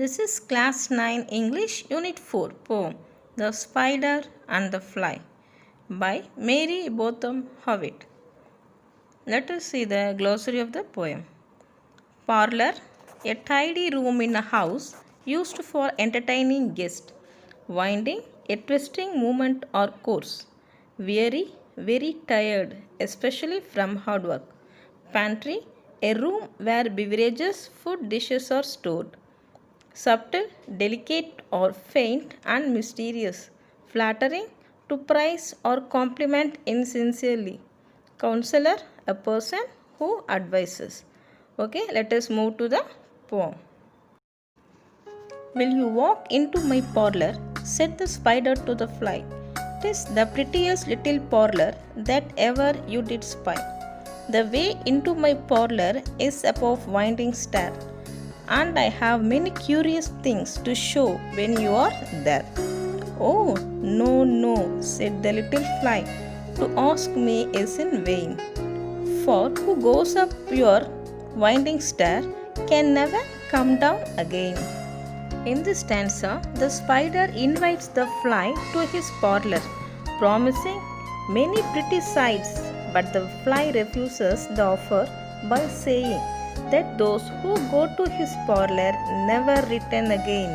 This is Class 9 English Unit 4 poem The Spider and the Fly by Mary Botham Howitt. Let us see the glossary of the poem. Parlor, a tidy room in a house used for entertaining guests. Winding, a twisting movement or course. Weary, very tired, especially from hard work. Pantry, a room where beverages, food dishes are stored. Subtle, delicate or faint and mysterious. Flattering, to praise or compliment insincerely. Counselor, a person who advises. Okay, let us move to the poem. Will you walk into my parlor? Said the spider to the fly. 'Tis the prettiest little parlor that ever you did spy. The way into my parlor is above winding stair, and I have many curious things to show when you are there. Oh, no, no, said the little fly, to ask me is in vain. For who goes up your winding stair can never come down again. In this stanza, the spider invites the fly to his parlor, promising many pretty sights, but the fly refuses the offer by saying that those who go to his parlor never return again.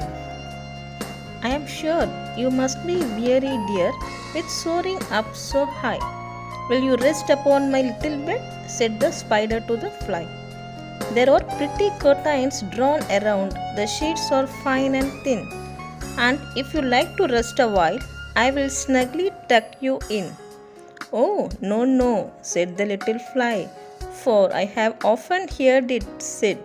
I am sure you must be weary, dear, with soaring up so high. Will you rest upon my little bed? Said the spider to the fly. There are pretty curtains drawn around, the sheets are fine and thin, and if you like to rest a while, I will snugly tuck you in. Oh, no, no, said the little fly, for I have often heard it said,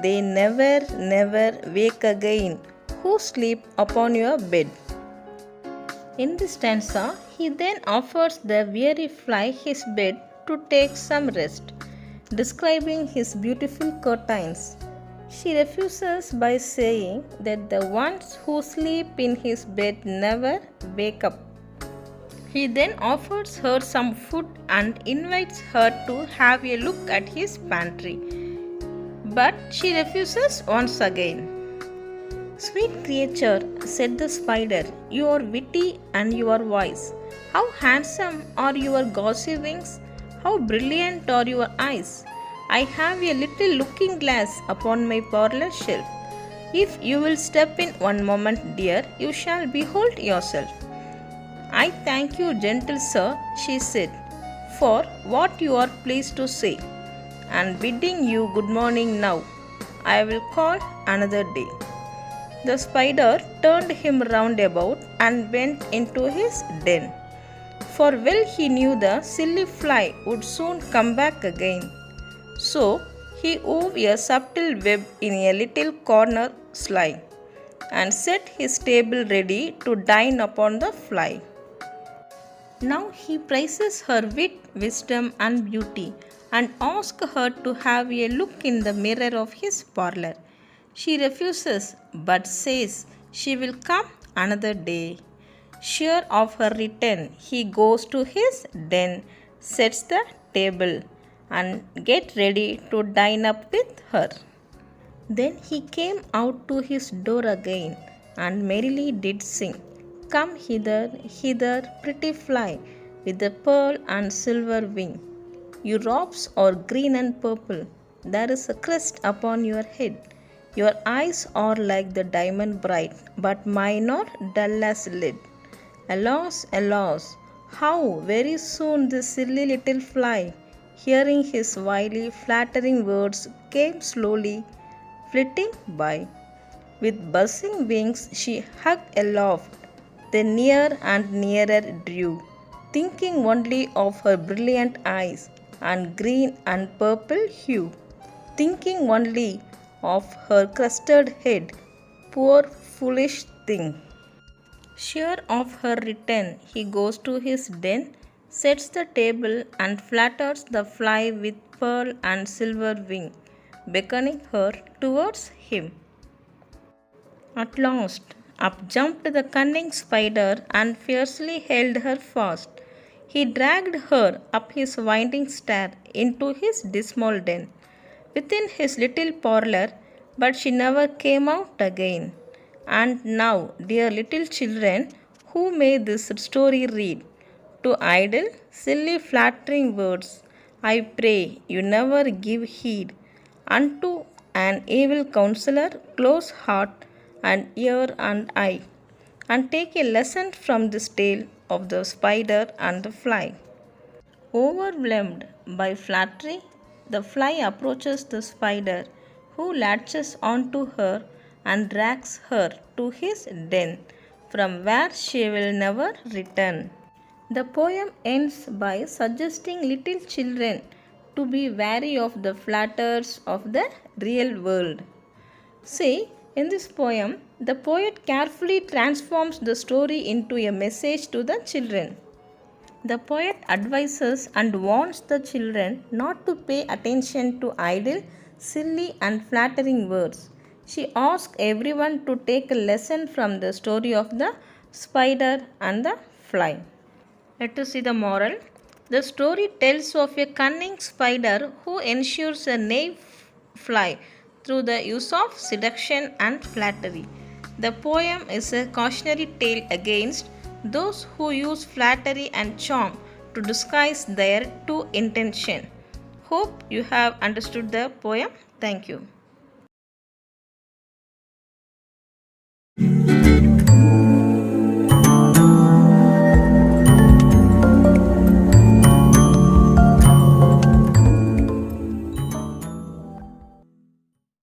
they never, never wake again who sleep upon your bed. In this stanza, he then offers the weary fly his bed to take some rest, describing his beautiful curtains. She refuses by saying that the ones who sleep in his bed never wake up. He then offers her some food and invites her to have a look at his pantry. But she refuses once again. Sweet creature, said the spider, you are witty and you are wise. How handsome are your gauzy wings? How brilliant are your eyes! I have a little looking glass upon my parlor shelf. If you will step in one moment, dear, you shall behold yourself. I thank you, gentle sir, she said, for what you are pleased to say, and bidding you good morning now, I will call another day. The spider turned him round about and went into his den, for well he knew the silly fly would soon come back again. So he wove a subtle web in a little corner sly, and set his table ready to dine upon the fly. Now he praises her wit, wisdom, and beauty, and asks her to have a look in the mirror of his parlor. She refuses, but says she will come another day. Sure of her return, he goes to his den, sets the table, and get ready to dine up with her. Then he came out to his door again, and merrily did sing, Come hither, hither, pretty fly, with the pearl and silver wing. Your robes are green and purple, there is a crest upon your head. Your eyes are like the diamond bright, but mine are dull as lead. Alas, alas, how very soon this silly little fly, hearing his wily flattering words, came slowly flitting by. With buzzing wings she hugged aloft, then near and nearer drew, thinking only of her brilliant eyes and green and purple hue, thinking only of her crested head, poor foolish thing. Sure of her return, he goes to his den, sets the table, and flatters the fly with pearl and silver wing, beckoning her towards him. At last, up jumped the cunning spider and fiercely held her fast. He dragged her up his winding stair into his dismal den. Within his little parlor, but she never came out again. And now, dear little children, who may this story read? To idle, silly, flattering words, I pray you never give heed. Unto an evil counselor, close heart and ear and eye, and take a lesson from this tale of the spider and the fly. Overwhelmed by flattery, the fly approaches the spider, who latches onto her and drags her to his den, from where she will never return. The poem ends by suggesting little children to be wary of the flatterers of the real world. See, in this poem, the poet carefully transforms the story into a message to the children. The poet advises and warns the children not to pay attention to idle, silly, and flattering words. She asks everyone to take a lesson from the story of the spider and the fly. Let us see the moral. The story tells of a cunning spider who ensures a knave fly through the use of seduction and flattery. The poem is a cautionary tale against those who use flattery and charm to disguise their true intention. Hope you have understood the poem. Thank you.